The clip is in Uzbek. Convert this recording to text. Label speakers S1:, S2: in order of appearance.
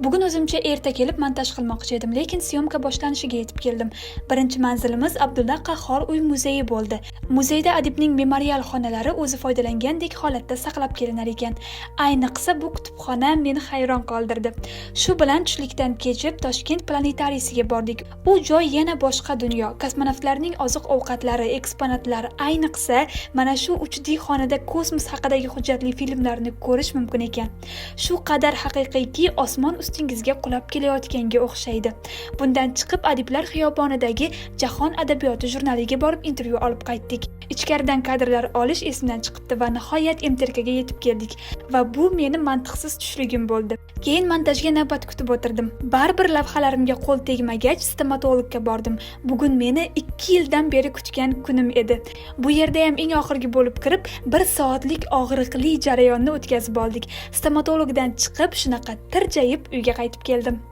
S1: Bugun o'zimcha erta kelib montaj qilmoqchi edim, lekin syomka boshlanishiga yetib keldim. Birinchi manzilimiz Abdulla Qahhor uy muzeyi bo'ldi. Muzeyda adibning memorial xonalari o'zi foydalangandek holatda saqlab kelinar ekan. Ayniqsa bu kutubxona meni hayron qoldirdi. Shu bilan tushlikdan kechib Toshkent planetariysiga bordik. U joy yana boshqa dunyo. Kosmonavtlarning oziq-ovqatlari, eksponatlari, ayniqsa mana shu 3D xonada kosmos haqidagi hujjatli filmlarni ko'rish mumkin ekan. Shu qadar haqiqiyki, osmon ustingizga qulab kelayotganga o'xshaydi. Bundan chiqib Adiblar xiyobonidagi Jahon adabiyoti jurnaliga borib intervyu olib qaytdik. Ichkaridan kadrlar olish esimdan chiqibdi va nihoyat MTRKga yetib keldik va bu meni mantiqsiz tushligim bo'ldi. Keyin montajga navbat kutib o'tirdim. Baribir lavhalarimga qo'l tegmagach stomatologga bordim. Bugun meni 2 yildan beri kutgan kunim edi. Bu yerda ham eng oxirgi bo'lib kirib 1 soatlik og'riqli jarayonni o'tkazib oldik. Stomatologdan chiqib shunaqa tirjayib uyga qaytib keldim.